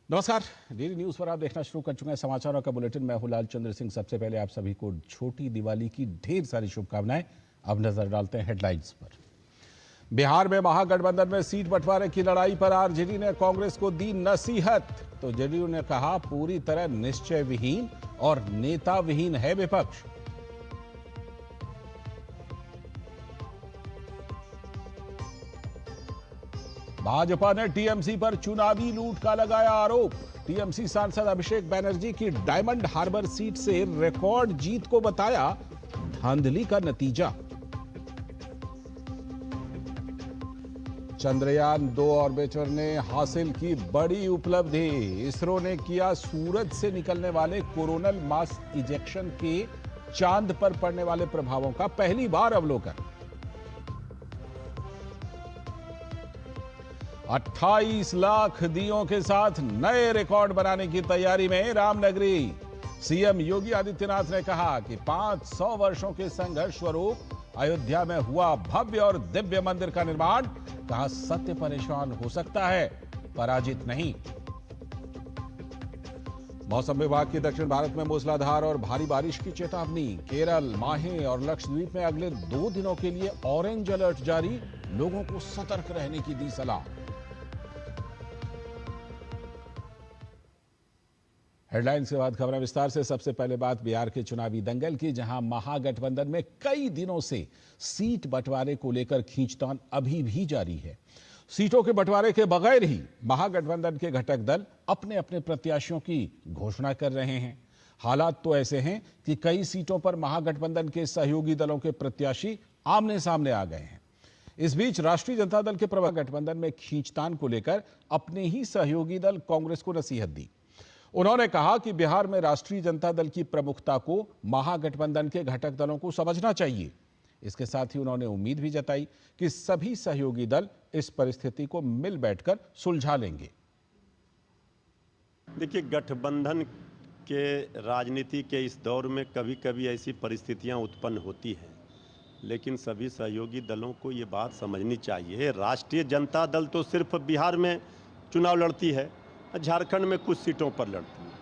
नमस्कार, DD news पर आप देखना शुरू कर चुके हैं समाचारों का बुलेटिन। मैं हूं लालचंद्र सिंह। सबसे पहले आप सभी को छोटी दिवाली की ढेर सारी शुभकामनाएं। अब नजर डालते हैं हेडलाइंस पर। बिहार में महागठबंधन में सीट बंटवारे की लड़ाई पर आरजेडी ने कांग्रेस को दी नसीहत। तो जेडीयू ने कहा पूरी तरह निश्चय विहीन और नेता विहीन है विपक्ष। भाजपा ने टीएमसी पर चुनावी लूट का लगाया आरोप। टीएमसी सांसद अभिषेक बनर्जी की डायमंड हार्बर सीट से रिकॉर्ड जीत को बताया धांधली का नतीजा। चंद्रयान 2 ऑर्बिटर ने हासिल की बड़ी उपलब्धि। इसरो ने किया सूरज से निकलने वाले कोरोनल मास इजेक्शन के चांद पर पड़ने वाले प्रभावों का पहली बार अवलोकन। 28 लाख दीयों के साथ नए रिकॉर्ड बनाने की तैयारी में रामनगरी। सीएम योगी आदित्यनाथ ने कहा कि 500 वर्षों के संघर्ष स्वरूप अयोध्या में हुआ भव्य और दिव्य मंदिर का निर्माण। कहा सत्य परेशान हो सकता है, पराजित नहीं। मौसम विभाग की दक्षिण भारत में मूसलाधार और भारी बारिश की चेतावनी। केरल, माहे और लक्षद्वीप में अगले 2 दिनों के लिए ऑरेंज अलर्ट जारी। लोगों को सतर्क रहने की दी सलाह। हेडलाइंस के बाद खबरें विस्तार से। सबसे पहले बात बिहार के चुनावी दंगल की, जहां महागठबंधन में कई दिनों से सीट बंटवारे को लेकर खींचतान अभी भी जारी है। सीटों के बंटवारे के बगैर ही महागठबंधन के घटक दल अपने अपने प्रत्याशियों की घोषणा कर रहे हैं। हालात तो ऐसे हैं कि कई सीटों पर महागठबंधन के सहयोगी दलों के प्रत्याशी आमने सामने आ गए हैं। इस बीच राष्ट्रीय जनता दल के प्रवक्ता गठबंधन में खींचतान को लेकर अपने ही सहयोगी दल कांग्रेस को नसीहत दी। उन्होंने कहा कि बिहार में राष्ट्रीय जनता दल की प्रमुखता को महागठबंधन के घटक दलों को समझना चाहिए। इसके साथ ही उन्होंने उम्मीद भी जताई कि सभी सहयोगी दल इस परिस्थिति को मिल बैठकर सुलझा लेंगे। देखिए, गठबंधन के राजनीति के इस दौर में कभी कभी ऐसी परिस्थितियां उत्पन्न होती हैं, लेकिन सभी सहयोगी दलों को ये बात समझनी चाहिए। राष्ट्रीय जनता दल तो सिर्फ बिहार में चुनाव लड़ती है, झारखंड में कुछ सीटों पर लड़ती है।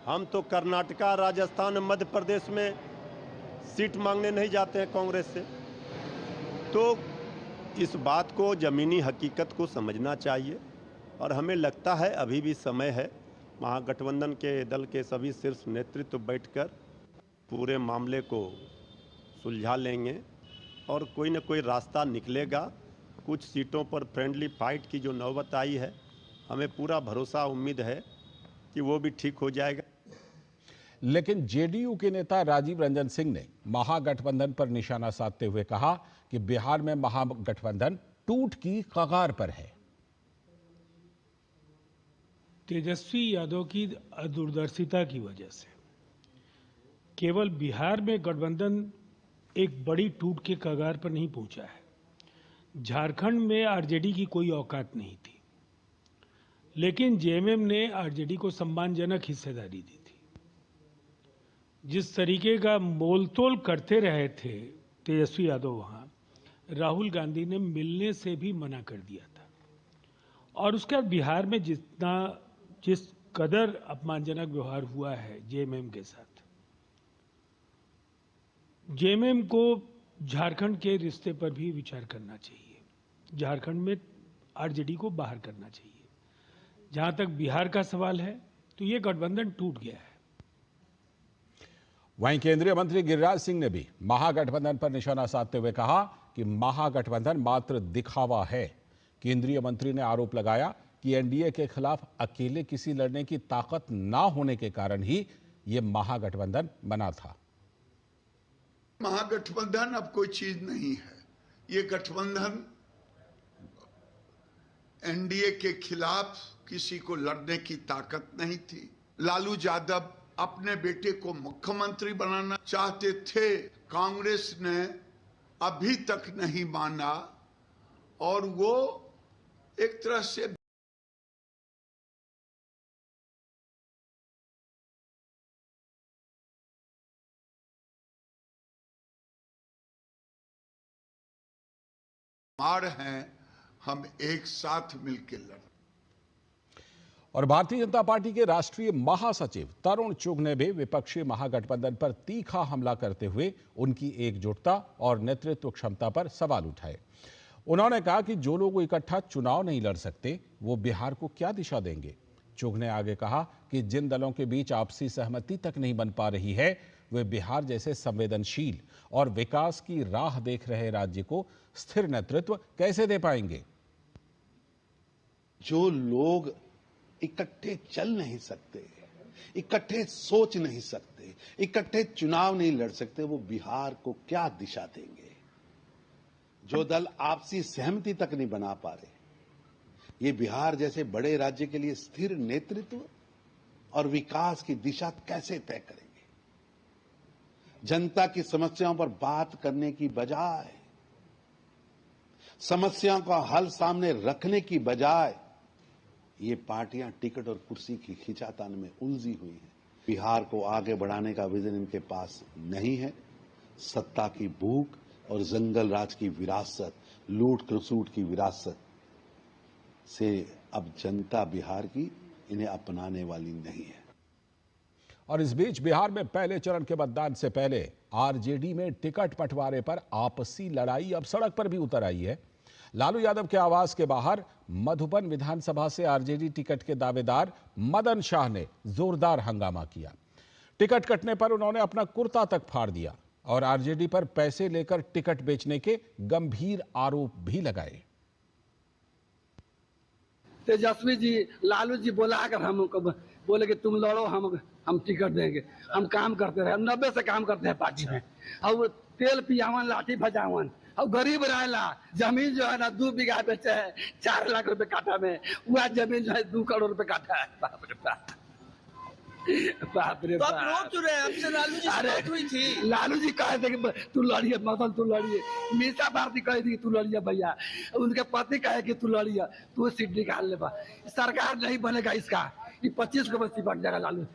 हम तो कर्नाटका, राजस्थान, मध्य प्रदेश में सीट मांगने नहीं जाते हैं कांग्रेस से। तो इस बात को, जमीनी हकीकत को समझना चाहिए और हमें लगता है अभी भी समय है। महागठबंधन के दल के सभी शीर्ष नेतृत्व बैठकर पूरे मामले को सुलझा लेंगे और कोई न कोई रास्ता निकलेगा। कुछ सीटों पर फ्रेंडली फाइट की जो नौबत आई है, हमें पूरा भरोसा, उम्मीद है कि वो भी ठीक हो जाएगा। लेकिन जेडीयू के नेता राजीव रंजन सिंह ने महागठबंधन पर निशाना साधते हुए कहा कि बिहार में महागठबंधन टूट की कगार पर है। तेजस्वी यादव की दूरदर्शिता की वजह से केवल बिहार में गठबंधन एक बड़ी टूट के कगार पर नहीं पहुंचा है। झारखंड में आरजेडी की कोई औकात नहीं थी, लेकिन जेएमएम ने आरजेडी को सम्मानजनक हिस्सेदारी दी थी। जिस तरीके का मोलतोल करते रहे थे तेजस्वी यादव, वहां राहुल गांधी ने मिलने से भी मना कर दिया था। और उसके बाद बिहार में जिस कदर अपमानजनक व्यवहार हुआ है जेएमएम के साथ, जेएमएम को झारखंड के रिश्ते पर भी विचार करना चाहिए। झारखंड में आरजेडी को बाहर करना चाहिए। जहां तक बिहार का सवाल है, तो ये गठबंधन टूट गया है। वहीं केंद्रीय मंत्री गिरिराज सिंह ने भी महागठबंधन पर निशाना साधते हुए कहा कि महागठबंधन मात्र दिखावा है। केंद्रीय मंत्री ने आरोप लगाया कि एनडीए के खिलाफ अकेले किसी लड़ने की ताकत ना होने के कारण ही यह महागठबंधन बना था। महागठबंधन अब कोई चीज नहीं है। ये गठबंधन एनडीए के खिलाफ किसी को लड़ने की ताकत नहीं थी। लालू यादव अपने बेटे को मुख्यमंत्री बनाना चाहते थे। कांग्रेस ने अभी तक नहीं माना और वो एक तरह से हार हैं, हम एक साथ मिलकर लड़। और भारतीय जनता पार्टी के राष्ट्रीय महासचिव तरुण चुघ ने भी विपक्षी महागठबंधन पर तीखा हमला करते हुए उनकी एकजुटता और नेतृत्व क्षमता पर सवाल उठाए। उन्होंने कहा कि जो लोग इकट्ठा चुनाव नहीं लड़ सकते वो बिहार को क्या दिशा देंगे। चुघ ने आगे कहा कि जिन दलों के बीच आपसी सहमति तक नहीं बन पा रही है वे बिहार जैसे संवेदनशील और विकास की राह देख रहे राज्य को स्थिर नेतृत्व कैसे दे पाएंगे। जो लोग इकट्ठे चल नहीं सकते, इकट्ठे सोच नहीं सकते, इकट्ठे चुनाव नहीं लड़ सकते, वो बिहार को क्या दिशा देंगे। जो दल आपसी सहमति तक नहीं बना पा रहे, ये बिहार जैसे बड़े राज्य के लिए स्थिर नेतृत्व और विकास की दिशा कैसे तय करेंगे। जनता की समस्याओं पर बात करने की बजाय, समस्याओं का हल सामने रखने की बजाय ये पार्टियां टिकट और कुर्सी की खींचातान में उलझी हुई हैं। बिहार को आगे बढ़ाने का विजन इनके पास नहीं है। सत्ता की भूख और जंगल राज की विरासत, लूट खसूट की विरासत से अब जनता बिहार की इन्हें अपनाने वाली नहीं है। और इस बीच बिहार में पहले चरण के मतदान से पहले आरजेडी में टिकट बंटवारे पर आपसी लड़ाई अब सड़क पर भी उतर आई है। लालू यादव के आवास के बाहर मधुबन विधानसभा से आरजेडी टिकट के दावेदार मदन शाह ने जोरदार हंगामा किया। टिकट कटने पर उन्होंने अपना कुर्ता तक फाड़ दिया और आरजेडी पर पैसे लेकर टिकट बेचने के गंभीर आरोप भी लगाए। तेजस्वी जी, लालू जी बुलाकर हमको बोले कि तुम लड़ो, हम टिकट देंगे। हम काम करते रहे, 90 से काम करते हैं पार्टी में। और तेल पियावन, लाठी भजावन, और गरीब रहेला। जमीन जो है ना 2 बीघा बेचे है 4 लाख रुपए काठा में, वह जमीन जो है 2 करोड़ रुपए काठा है। बाप रे बाप, बाप रे बाप। रोक क्यों रहे? आपसे लालू जी से बात हुई थी। लालू जी कहे थे कि तू लड़िए, मतलब तू लड़िए। मीसा भारती कही थी कि तू लड़िए भैया। उनके पति कहे कि तू लड़िए, तू सीट निकाल ले। सरकार नहीं बनेगा इसका, ये 25 को बस्ती बन जाएगा लालू।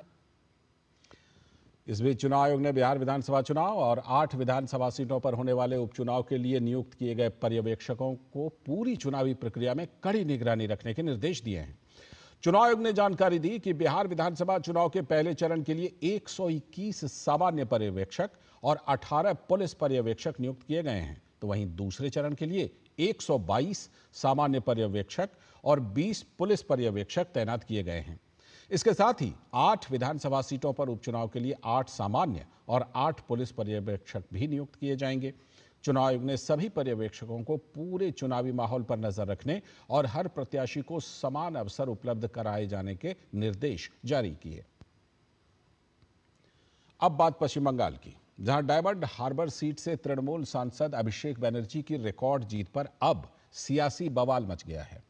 इस बीच चुनाव आयोग ने बिहार विधानसभा चुनाव और 8 विधानसभा सीटों पर होने वाले उपचुनाव के लिए नियुक्त किए गए पर्यवेक्षकों को पूरी चुनावी प्रक्रिया में कड़ी निगरानी रखने के निर्देश दिए हैं। चुनाव आयोग ने जानकारी दी कि बिहार विधानसभा चुनाव के पहले चरण के लिए 121 सामान्य पर्यवेक्षक और 18 पुलिस पर्यवेक्षक नियुक्त किए गए हैं, तो वहीं दूसरे चरण के लिए 122 सामान्य पर्यवेक्षक और 20 पुलिस पर्यवेक्षक तैनात किए गए हैं। इसके साथ ही 8 विधानसभा सीटों पर उपचुनाव के लिए 8 सामान्य और 8 पुलिस पर्यवेक्षक भी नियुक्त किए जाएंगे। चुनाव आयोग ने सभी पर्यवेक्षकों को पूरे चुनावी माहौल पर नजर रखने और हर प्रत्याशी को समान अवसर उपलब्ध कराए जाने के निर्देश जारी किए। अब बात पश्चिम बंगाल की, जहां डायमंड हार्बर सीट से तृणमूल सांसद अभिषेक बनर्जी की रिकॉर्ड जीत पर अब सियासी बवाल मच गया है।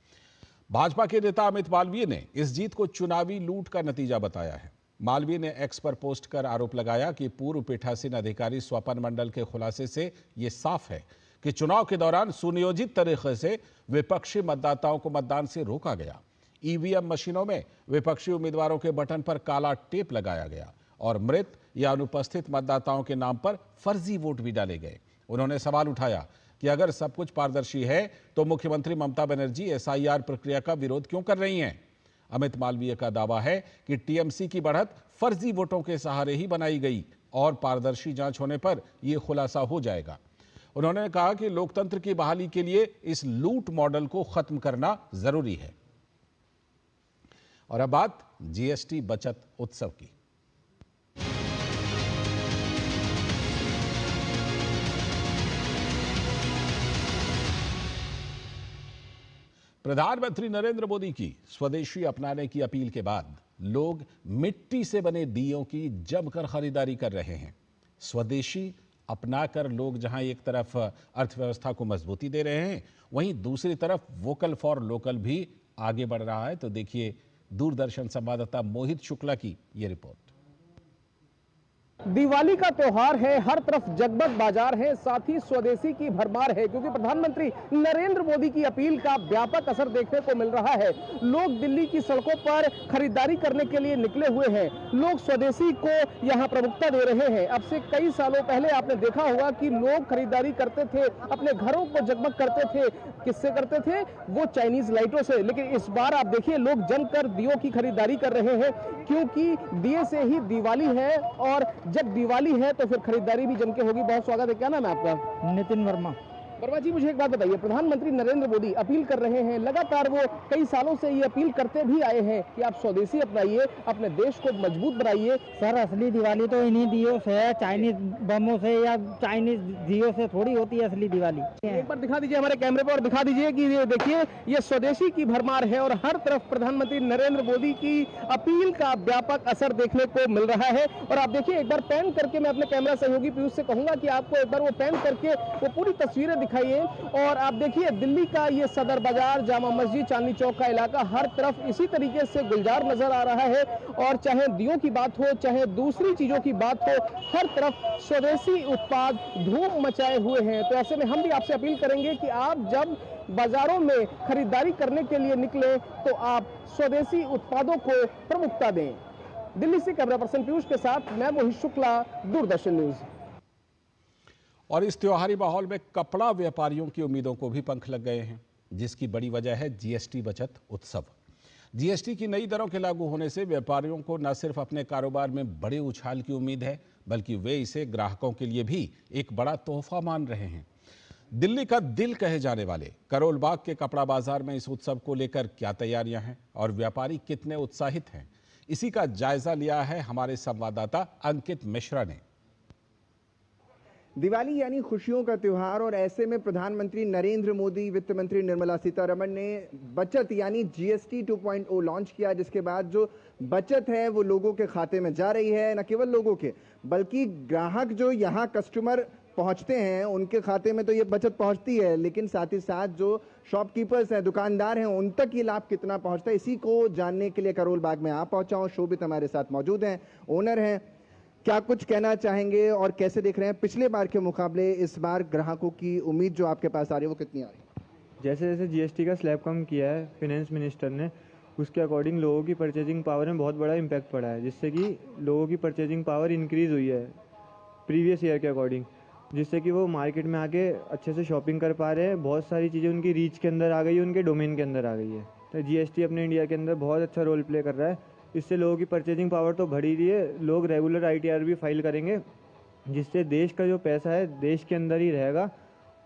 भाजपा के नेता अमित मालवीय ने इस जीत को चुनावी लूट का नतीजा बताया है। मालवीय ने एक्स पर पोस्ट कर आरोप लगाया कि पूर्व पीठासीन अधिकारी स्वपन मंडल के खुलासे से यह साफ है कि चुनाव के दौरान सुनियोजित तरीके से विपक्षी मतदाताओं को मतदान से रोका गया। ईवीएम मशीनों में विपक्षी उम्मीदवारों के बटन पर काला टेप लगाया गया और मृत या अनुपस्थित मतदाताओं के नाम पर फर्जी वोट भी डाले गए। उन्होंने सवाल उठाया कि अगर सब कुछ पारदर्शी है तो मुख्यमंत्री ममता बनर्जी एसआईआर प्रक्रिया का विरोध क्यों कर रही हैं। अमित मालवीय का दावा है कि टीएमसी की बढ़त फर्जी वोटों के सहारे ही बनाई गई और पारदर्शी जांच होने पर यह खुलासा हो जाएगा। उन्होंने कहा कि लोकतंत्र की बहाली के लिए इस लूट मॉडल को खत्म करना जरूरी है। और अब बात जीएसटी बचत उत्सव की। प्रधानमंत्री नरेंद्र मोदी की स्वदेशी अपनाने की अपील के बाद लोग मिट्टी से बने दीयों की जमकर खरीदारी कर रहे हैं। स्वदेशी अपनाकर लोग जहां एक तरफ अर्थव्यवस्था को मजबूती दे रहे हैं, वहीं दूसरी तरफ वोकल फॉर लोकल भी आगे बढ़ रहा है। तो देखिए दूरदर्शन संवाददाता मोहित शुक्ला की यह रिपोर्ट। दिवाली का त्योहार है, हर तरफ जगमग बाजार है, साथ ही स्वदेशी की भरमार है, क्योंकि प्रधानमंत्री नरेंद्र मोदी की अपील का व्यापक असर देखने को मिल रहा है। लोग दिल्ली की सड़कों पर खरीदारी करने के लिए निकले हुए हैं। लोग स्वदेशी को यहां प्रमुखता दे रहे हैं। अब से कई सालों पहले आपने देखा होगा कि लोग खरीदारी करते थे, अपने घरों को जगमग करते थे। किससे करते थे? वो चाइनीज लाइटों से। लेकिन इस बार आप देखिए, लोग जमकर दियों की खरीदारी कर रहे हैं, क्योंकि दिए से ही दिवाली है, और जब दिवाली है तो फिर खरीदारी भी जम के होगी। बहुत स्वागत है। क्या नाम है आपका? नितिन वर्मा। वर्मा जी, मुझे एक बात बताइए, प्रधानमंत्री नरेंद्र मोदी अपील कर रहे हैं, लगातार वो कई सालों से ये अपील करते भी आए हैं कि आप स्वदेशी अपनाइए, अपने देश को मजबूत बनाइए। सर, असली दिवाली तो इन्हीं दियों से है, चाइनीज बमों से या चाइनीज दियों से थोड़ी होती है असली दिवाली। एक बार दिखा दीजिए हमारे कैमरे पर, और दिखा दीजिए कि ये देखिए, ये स्वदेशी की भरमार है और हर तरफ प्रधानमंत्री नरेंद्र मोदी की अपील का व्यापक असर देखने को मिल रहा है। और आप देखिए, एक बार पैन करके मैं अपने कैमरा सहयोगी पीयूष से कहूंगा कि आपको एक बार वो पैन करके वो पूरी तस्वीरें दिखाइए। और आप देखिए, दिल्ली का ये सदर बाजार, जामा मस्जिद, चांदनी चौक का इलाका हर तरफ इसी तरीके से गुलजार नजर आ रहा है। और चाहे दियों की बात हो, चाहे दूसरी चीजों की बात हो, हर तरफ स्वदेशी उत्पाद धूम मचाए हुए हैं। तो ऐसे में हम भी आपसे अपील करेंगे कि आप जब बाजारों में खरीदारी करने के लिए निकले तो आप स्वदेशी उत्पादों को प्रमुखता दें। दिल्ली से कैमरा पर्सन पीयूष के साथ मैं मोहित शुक्ला, दूरदर्शन न्यूज। और इस त्योहारी माहौल में कपड़ा व्यापारियों की उम्मीदों को भी पंख लग गए हैं, जिसकी बड़ी वजह है जीएसटी बचत उत्सव। जीएसटी की नई दरों के लागू होने से व्यापारियों को न सिर्फ अपने कारोबार में बड़े उछाल की उम्मीद है, बल्कि वे इसे ग्राहकों के लिए भी एक बड़ा तोहफा मान रहे हैं। दिल्ली का दिल कहे जाने वाले करोल बाग के कपड़ा बाजार में इस उत्सव को लेकर क्या तैयारियां हैं और व्यापारी कितने उत्साहित हैं, इसी का जायजा लिया है हमारे संवाददाता अंकित मिश्रा ने। दिवाली यानी खुशियों का त्योहार, और ऐसे में प्रधानमंत्री नरेंद्र मोदी, वित्त मंत्री निर्मला सीतारमण ने बचत यानी जीएसटी 2.0 लॉन्च किया, जिसके बाद जो बचत है वो लोगों के खाते में जा रही है। न केवल लोगों के, बल्कि ग्राहक जो यहाँ कस्टमर पहुंचते हैं उनके खाते में तो ये बचत पहुंचती है, लेकिन साथ ही साथ जो शॉपकीपर्स हैं, दुकानदार हैं, उन तक ये लाभ कितना पहुंचता है, इसी को जानने के लिए करोल बाग में आप पहुंचा हूं। शोभित हमारे साथ मौजूद हैं, ओनर हैं। क्या कुछ कहना चाहेंगे और कैसे देख रहे हैं पिछले बार के मुकाबले इस बार ग्राहकों की उम्मीद जो आपके पास आ रही है वो कितनी आ रही है? जैसे जैसे जीएसटी का स्लैब कम किया है फाइनेंस मिनिस्टर ने, उसके अकॉर्डिंग लोगों की परचेजिंग पावर में बहुत बड़ा इम्पैक्ट पड़ा है, जिससे कि लोगों की परचेजिंग पावर इंक्रीज़ हुई है प्रीवियस ईयर के अकॉर्डिंग, जिससे कि वो मार्केट में आके अच्छे से शॉपिंग कर पा रहे हैं। बहुत सारी चीज़ें उनकी रीच के अंदर आ गई है, उनके डोमेन के अंदर आ गई है। तो जीएसटी अपने इंडिया के अंदर बहुत अच्छा रोल प्ले कर रहा है। इससे लोगों की परचेजिंग पावर तो बढ़ ही रही है। लोग रेगुलर आईटीआर भी फाइल करेंगे, जिससे देश का जो पैसा है देश के अंदर ही रहेगा,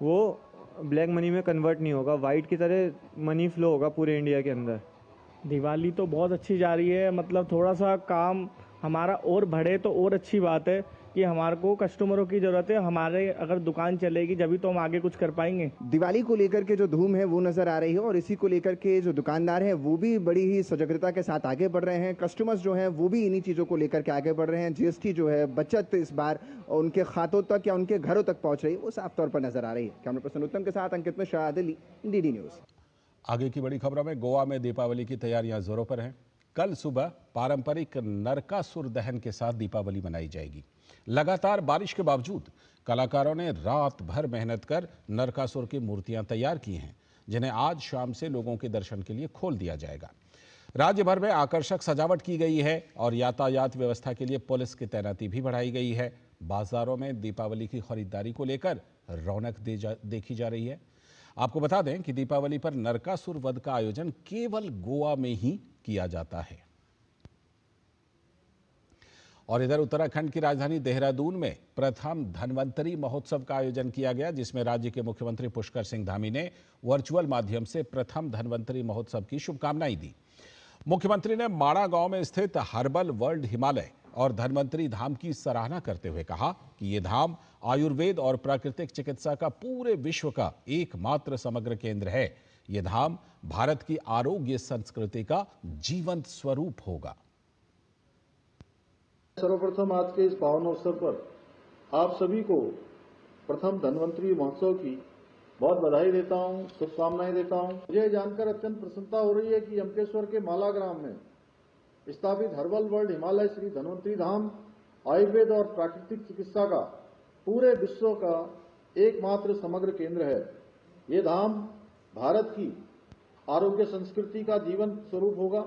वो ब्लैक मनी में कन्वर्ट नहीं होगा, वाइट की तरह मनी फ्लो होगा पूरे इंडिया के अंदर। दिवाली तो बहुत अच्छी जा रही है, मतलब थोड़ा सा काम हमारा और बढ़े तो और अच्छी बात है कि हमारे को कस्टमरों की ज़रूरत है। हमारे अगर दुकान चलेगी जब भी तो हम आगे कुछ कर पाएंगे। दिवाली को लेकर के जो धूम है वो नजर आ रही है, और इसी को लेकर के जो दुकानदार हैं वो भी बड़ी ही सजगता के साथ आगे बढ़ रहे हैं। कस्टमर्स जो हैं वो भी इन्हीं चीज़ों को लेकर के आगे बढ़ रहे हैं। जीएसटी जो है बचत इस बार उनके खातों तक या उनके घरों तक पहुंच रही है, वो साफ तौर पर नजर आ रही है। कैमरा पर्सन उत्तम के साथ अंकित मिश्रा, दिल्ली, डीडी न्यूज। आगे की बड़ी खबरों में गोवा में दीपावली की तैयारियां जोरों पर हैं। कल सुबह पारंपरिक नरकासुर दहन के साथ दीपावली मनाई जाएगी। लगातार बारिश के बावजूद कलाकारों ने रात भर मेहनत कर नरकासुर की मूर्तियां तैयार की हैं, जिन्हें आज शाम से लोगों के दर्शन के लिए खोल दिया जाएगा। राज्य भर में आकर्षक सजावट की गई है और यातायात व्यवस्था के लिए पुलिस की तैनाती भी बढ़ाई गई है। बाजारों में दीपावली की खरीदारी को लेकर रौनक देखी जा रही है। आपको बता दें कि दीपावली पर नरकासुर वध का आयोजन केवल गोवा में ही किया जाता है। और इधर उत्तराखंड की राजधानी देहरादून में प्रथम धन्वंतरी महोत्सव का आयोजन किया गया, जिसमें राज्य के मुख्यमंत्री पुष्कर सिंह धामी ने वर्चुअल माध्यम से प्रथम धन्वंतरी महोत्सव की शुभकामनाएं दी। मुख्यमंत्री ने माड़ा गांव में स्थित हर्बल वर्ल्ड हिमालय और धन्वंतरी धाम की सराहना करते हुए कहा कि ये धाम आयुर्वेद और प्राकृतिक चिकित्सा का पूरे विश्व का एकमात्र समग्र केंद्र है। ये धाम भारत की आरोग्य संस्कृति का जीवंत स्वरूप होगा। सर्वप्रथम आज के इस पावन अवसर पर आप सभी को प्रथम धन्वंतरी महोत्सव की बहुत बधाई देता हूं, शुभकामनाएं देता हूं। मुझे जानकर अत्यंत प्रसन्नता हो रही है कि यमकेश्वर के माला ग्राम में स्थापित हर्बल वर्ल्ड हिमालय श्री धन्वंतरी धाम आयुर्वेद और प्राकृतिक चिकित्सा का पूरे विश्व का एकमात्र समग्र केंद्र है। ये धाम भारत की आरोग्य संस्कृति का जीवन स्वरूप होगा।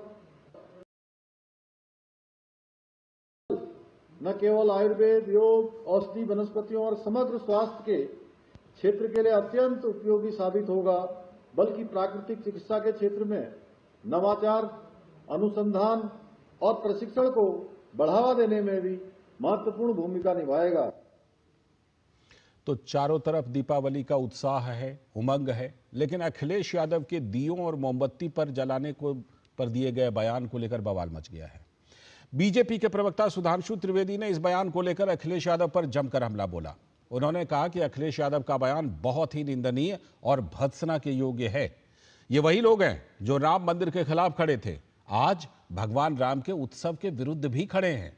न केवल आयुर्वेद, योग, औषधि, वनस्पतियों और समग्र स्वास्थ्य के क्षेत्र के लिए अत्यंत उपयोगी साबित होगा, बल्कि प्राकृतिक चिकित्सा के क्षेत्र में नवाचार, अनुसंधान और प्रशिक्षण को बढ़ावा देने में भी महत्वपूर्ण भूमिका निभाएगा। तो चारों तरफ दीपावली का उत्साह है, उमंग है, लेकिन अखिलेश यादव के दियों और मोमबत्ती पर जलाने को पर दिए गए बयान को लेकर बवाल मच गया है। बीजेपी के प्रवक्ता सुधांशु त्रिवेदी ने इस बयान को लेकर अखिलेश यादव पर जमकर हमला बोला। उन्होंने कहा कि अखिलेश यादव का बयान बहुत ही निंदनीय और भर्त्सना के योग्य है। ये वही लोग हैं जो राम मंदिर के खिलाफ खड़े थे, आज भगवान राम के उत्सव के विरुद्ध भी खड़े हैं।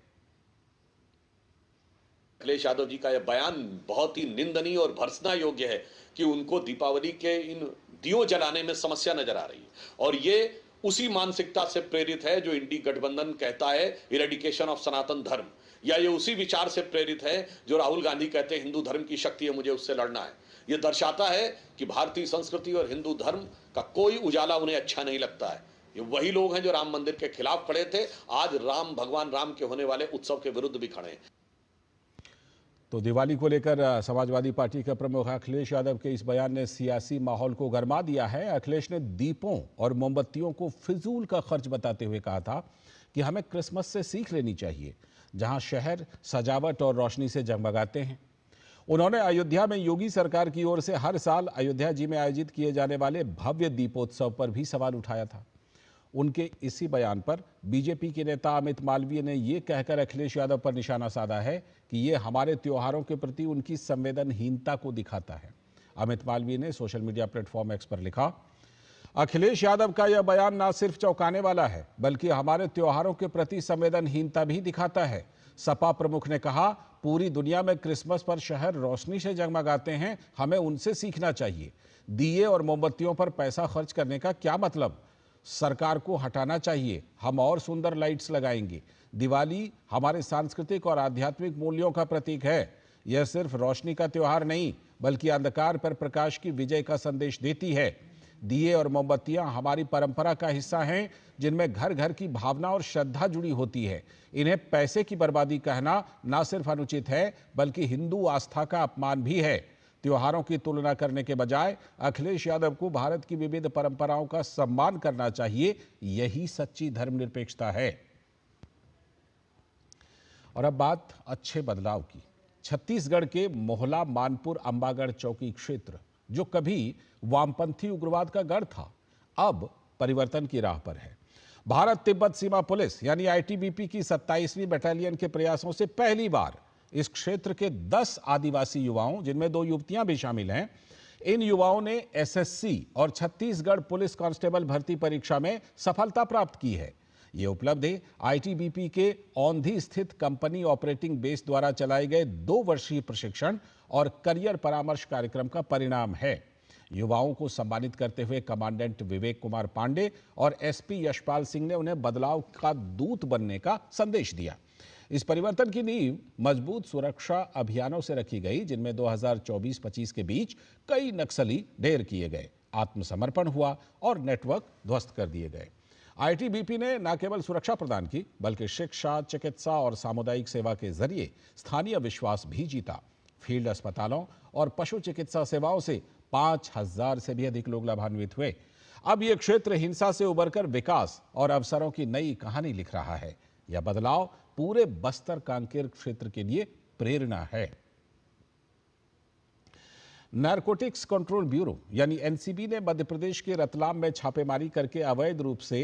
अखिलेश यादव जी का यह बयान बहुत ही निंदनीय और भर्त्सना योग्य है कि उनको दीपावली के इन दियो जलाने में समस्या नजर आ रही है, और ये उसी मानसिकता से प्रेरित है जो इंडी गठबंधन कहता है इरेडिकेशन ऑफ सनातन धर्म, या ये उसी विचार से प्रेरित है जो राहुल गांधी कहते हैं हिंदू धर्म की शक्ति है, मुझे उससे लड़ना है। ये दर्शाता है कि भारतीय संस्कृति और हिंदू धर्म का कोई उजाला उन्हें अच्छा नहीं लगता है। ये वही लोग हैं जो राम मंदिर के खिलाफ खड़े थे, आज भगवान राम के होने वाले उत्सव के विरुद्ध भी खड़े हैं। तो दिवाली को लेकर समाजवादी पार्टी के प्रमुख अखिलेश यादव के इस बयान ने सियासी माहौल को गरमा दिया है। अखिलेश ने दीपों और मोमबत्तियों को फिजूल का खर्च बताते हुए कहा था कि हमें क्रिसमस से सीख लेनी चाहिए, जहां शहर सजावट और रोशनी से जगमगाते हैं। उन्होंने अयोध्या में योगी सरकार की ओर से हर साल अयोध्या जी में आयोजित किए जाने वाले भव्य दीपोत्सव पर भी सवाल उठाया था। उनके इसी बयान पर बीजेपी के नेता अमित मालवीय ने यह कहकर अखिलेश यादव पर निशाना साधा है कि यह हमारे त्योहारों के प्रति उनकी संवेदनहीनता को दिखाता है। अमित मालवीय ने सोशल मीडिया प्लेटफॉर्म एक्स पर लिखा, अखिलेश यादव का यह बयान न सिर्फ चौंकाने वाला है बल्कि हमारे त्योहारों के प्रति संवेदनहीनता भी दिखाता है। सपा प्रमुख ने कहा, पूरी दुनिया में क्रिसमस पर शहर रोशनी से जगमगाते हैं, हमें उनसे सीखना चाहिए। दिए और मोमबत्तियों पर पैसा खर्च करने का क्या मतलब? सरकार को हटाना चाहिए, हम और सुंदर लाइट्स लगाएंगे। दिवाली हमारे सांस्कृतिक और आध्यात्मिक मूल्यों का प्रतीक है। यह सिर्फ रोशनी का त्योहार नहीं बल्कि अंधकार पर प्रकाश की विजय का संदेश देती है। दिए और मोमबत्तियां हमारी परंपरा का हिस्सा हैं, जिनमें घर घर की भावना और श्रद्धा जुड़ी होती है। इन्हें पैसे की बर्बादी कहना न सिर्फ अनुचित है बल्कि हिंदू आस्था का अपमान भी है। त्योहारों की तुलना करने के बजाय अखिलेश यादव को भारत की विविध परंपराओं का सम्मान करना चाहिए। यही सच्ची धर्मनिरपेक्षता है। और अब बात अच्छे बदलाव की। छत्तीसगढ़ के मोहला मानपुर अंबागढ़ चौकी क्षेत्र, जो कभी वामपंथी उग्रवाद का गढ़ था, अब परिवर्तन की राह पर है। भारत तिब्बत सीमा पुलिस यानी आईटीबीपी की 27वीं बटालियन के प्रयासों से पहली बार इस क्षेत्र के 10 आदिवासी युवाओं, जिनमें 2 युवतियां भी शामिल हैं, इन युवाओं ने एसएससी और छत्तीसगढ़ पुलिस कांस्टेबल भर्ती परीक्षा में सफलता प्राप्त की है। यह उपलब्धि आईटीबीपी के औंधी स्थित कंपनी ऑपरेटिंग बेस द्वारा चलाए गए 2 वर्षीय प्रशिक्षण और करियर परामर्श कार्यक्रम का परिणाम है। युवाओं को सम्मानित करते हुए कमांडेंट विवेक कुमार पांडे और एसपी यशपाल सिंह ने उन्हें बदलाव का दूत बनने का संदेश दिया। इस परिवर्तन की नींव मजबूत सुरक्षा अभियानों से रखी गई, जिनमें 2024-25 के बीच कई नक्सली ढेर किए गए, आत्मसमर्पण हुआ और नेटवर्क ध्वस्त कर दिए गए। आईटीबीपी ने न केवल सुरक्षा प्रदान की बल्कि शिक्षा, चिकित्सा और सामुदायिक सेवा के जरिए स्थानीय विश्वास भी जीता। फील्ड अस्पतालों और पशु चिकित्सा सेवाओं से 5000 से भी अधिक लोग लाभान्वित हुए। अब यह क्षेत्र हिंसा से उबरकर विकास और अवसरों की नई कहानी लिख रहा है। यह बदलाव पूरे बस्तर कांकेर क्षेत्र के लिए प्रेरणा है। नारकोटिक्स कंट्रोल ब्यूरो यानी एनसीबी ने मध्य प्रदेश के रतलाम में छापेमारी करके अवैध रूप से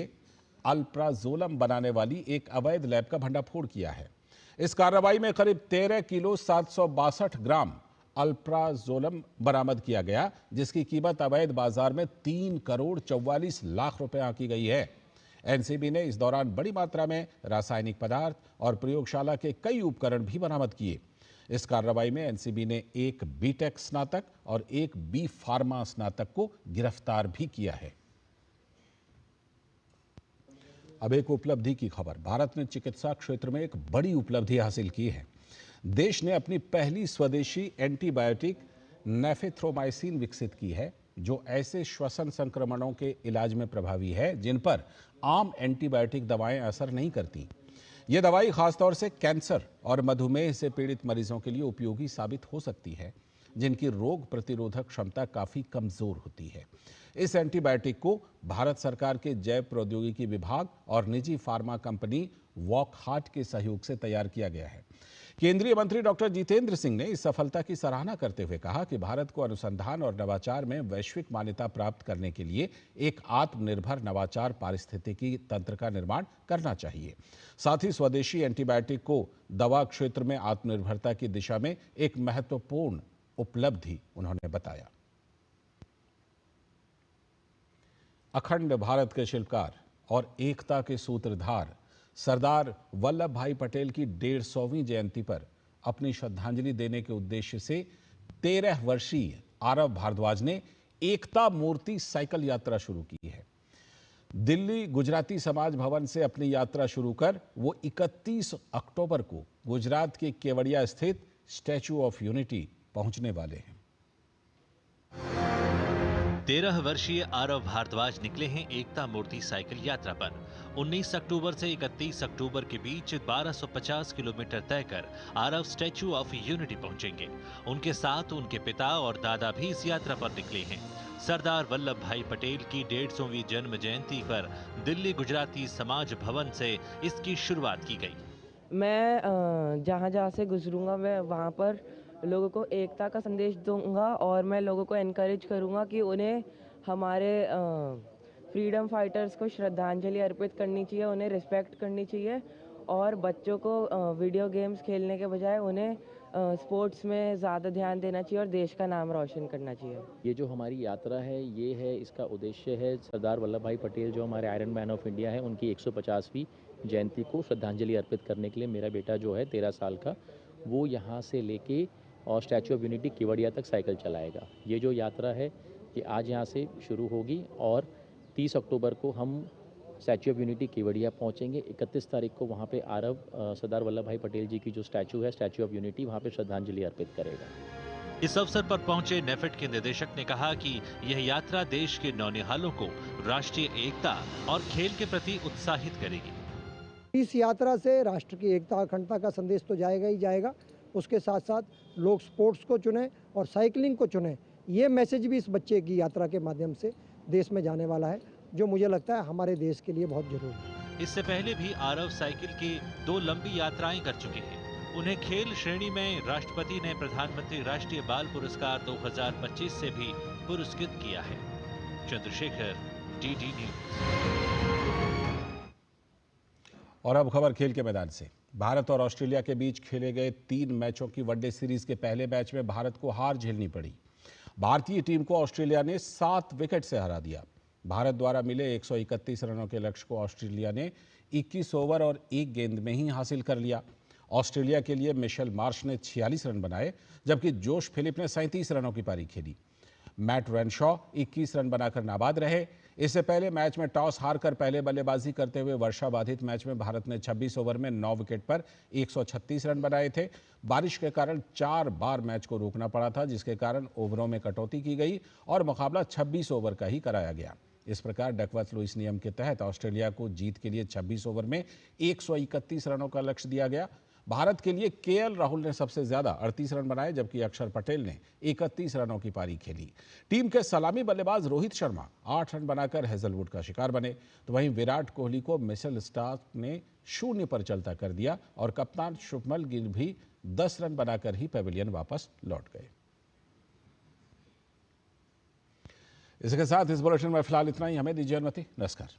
अल्प्राजोलम बनाने वाली एक अवैध लैब का भंडाफोड़ किया है। इस कार्रवाई में करीब 13 किलो 762 ग्राम अल्प्राजोलम बरामद किया गया, जिसकी कीमत अवैध बाजार में 3 करोड़ 44 लाख रुपए आंकी गई है। एनसीबी ने इस दौरान बड़ी मात्रा में रासायनिक पदार्थ और प्रयोगशाला के कई उपकरण भी बरामद किए। इस कार्रवाई में एनसीबी ने एक बीटेक स्नातक और एक बी फार्मा स्नातक को गिरफ्तार भी किया है। अब एक उपलब्धि की खबर। भारत ने चिकित्सा क्षेत्र में एक बड़ी उपलब्धि हासिल की है। देश ने अपनी पहली स्वदेशी एंटीबायोटिक नेफेथ्रोमाइसिन विकसित की है, जो ऐसे श्वसन संक्रमणों के इलाज में प्रभावी है जिन पर आम एंटीबायोटिक दवाएं असर नहीं करती। यह दवाई खासतौर से कैंसर और मधुमेह से पीड़ित मरीजों के लिए उपयोगी साबित हो सकती है, जिनकी रोग प्रतिरोधक क्षमता काफी कमजोर होती है। इस एंटीबायोटिक को भारत सरकार के जैव प्रौद्योगिकी विभाग और निजी फार्मा कंपनी वॉकहार्ट के सहयोग से तैयार किया गया है। केंद्रीय मंत्री डॉक्टर जितेंद्र सिंह ने इस सफलता की सराहना करते हुए कहा कि भारत को अनुसंधान और नवाचार में वैश्विक मान्यता प्राप्त करने के लिए एक आत्मनिर्भर नवाचार पारिस्थितिकी तंत्र का निर्माण करना चाहिए। साथ ही स्वदेशी एंटीबायोटिक को दवा क्षेत्र में आत्मनिर्भरता की दिशा में एक महत्वपूर्ण उपलब्धि उन्होंने बताया। अखंड भारत के शिल्पकार और एकता के सूत्रधार सरदार वल्लभ भाई पटेल की 150वीं जयंती पर अपनी श्रद्धांजलि देने के उद्देश्य से 13 वर्षीय आरव भारद्वाज ने एकता मूर्ति साइकिल यात्रा शुरू की है। दिल्ली गुजराती समाज भवन से अपनी यात्रा शुरू कर वो 31 अक्टूबर को गुजरात के केवड़िया स्थित स्टैच्यू ऑफ यूनिटी पहुंचने वाले हैं। 13 वर्षीय आरव भारद्वाज निकले हैं एकता मूर्ति साइकिल यात्रा पर। 19 अक्टूबर से 31 अक्टूबर के बीच 1250 किलोमीटर तय कर आरव स्टैच्यू ऑफ यूनिटी पहुंचेंगे। उनके साथ उनके पिता और दादा भी इस यात्रा पर निकले हैं। सरदार वल्लभ भाई पटेल की 150वीं जन्म जयंती पर दिल्ली गुजराती समाज भवन से इसकी शुरुआत की गई। मैं जहाँ से गुजरूंगा मैं वहाँ पर लोगों को एकता का संदेश दूंगा और मैं लोगों को एनकरेज करूंगा कि उन्हें हमारे फ्रीडम फाइटर्स को श्रद्धांजलि अर्पित करनी चाहिए, उन्हें रिस्पेक्ट करनी चाहिए और बच्चों को वीडियो गेम्स खेलने के बजाय उन्हें स्पोर्ट्स में ज़्यादा ध्यान देना चाहिए और देश का नाम रोशन करना चाहिए। ये जो हमारी यात्रा है ये है, इसका उद्देश्य है सरदार वल्लभ भाई पटेल जो हमारे आयरन मैन ऑफ इंडिया है उनकी 150वीं जयंती को श्रद्धांजलि अर्पित करने के लिए मेरा बेटा जो है 13 साल का वो यहाँ से लेके और स्टैच्यू ऑफ यूनिटी केवड़िया तक साइकिल चलाएगा। ये जो यात्रा है ये आज यहाँ से शुरू होगी और 30 अक्टूबर को हम स्टैच्यू ऑफ यूनिटी केवड़िया पहुँचेंगे। 31 तारीख को वहाँ पे आरव सरदार वल्लभ भाई पटेल जी की जो स्टैच्यू है स्टैच्यू ऑफ यूनिटी वहाँ पे श्रद्धांजलि अर्पित करेगा। इस अवसर पर पहुंचे नेफेड के निदेशक ने कहा कि यह यात्रा देश के नौनिहालों को राष्ट्रीय एकता और खेल के प्रति उत्साहित करेगी। इस यात्रा से राष्ट्र की एकता अखंडता का संदेश तो जाएगा ही जाएगा, उसके साथ साथ लोग स्पोर्ट्स को चुनें और साइकिलिंग को चुनें, ये मैसेज भी इस बच्चे की यात्रा के माध्यम से देश में जाने वाला है, जो मुझे लगता है हमारे देश के लिए बहुत जरूरी है। इससे पहले भी आरव साइकिल की 2 लंबी यात्राएं कर चुके हैं। उन्हें खेल श्रेणी में राष्ट्रपति ने प्रधानमंत्री राष्ट्रीय बाल पुरस्कार 2025 से भी पुरस्कृत किया है। Chandrashekhar, DD news. और अब खबर खेल के मैदान से। भारत और ऑस्ट्रेलिया के बीच खेले गए 3 मैचों की वनडे सीरीज के पहले मैच में भारत को हार झेलनी पड़ी। भारतीय टीम को ऑस्ट्रेलिया ने 7 विकेट से हरा दिया। भारत द्वारा मिले 131 रनों के लक्ष्य को ऑस्ट्रेलिया ने 21 ओवर और 1 गेंद में ही हासिल कर लिया। ऑस्ट्रेलिया के लिए मिशेल मार्श ने 46 रन बनाए, जबकि जोश फिलिप ने 37 रनों की पारी खेली। मैट रेनशॉ 21 रन बनाकर नाबाद रहे। इससे पहले मैच में टॉस हारकर पहले बल्लेबाजी करते हुए वर्षा बाधित मैच में भारत ने 26 ओवर में 9 विकेट पर 136 रन बनाए थे। बारिश के कारण 4 बार मैच को रोकना पड़ा था, जिसके कारण ओवरों में कटौती की गई और मुकाबला 26 ओवर का ही कराया गया। इस प्रकार डकवर्थ लुईस नियम के तहत ऑस्ट्रेलिया को जीत के लिए 26 ओवर में 131 रनों का लक्ष्य दिया गया। भारत के लिए केएल राहुल ने सबसे ज्यादा 38 रन बनाए, जबकि अक्षर पटेल ने 31 रनों की पारी खेली। टीम के सलामी बल्लेबाज रोहित शर्मा 8 रन बनाकर हेजलवुड का शिकार बने, तो वहीं विराट कोहली को मिचेल स्टार्क ने 0 पर चलता कर दिया और कप्तान शुभमन गिल भी 10 रन बनाकर ही पेविलियन वापस लौट गए। इसके साथ इस बुलेटिन में फिलहाल इतना ही। हमें दीजिए अनुमति। नमस्कार।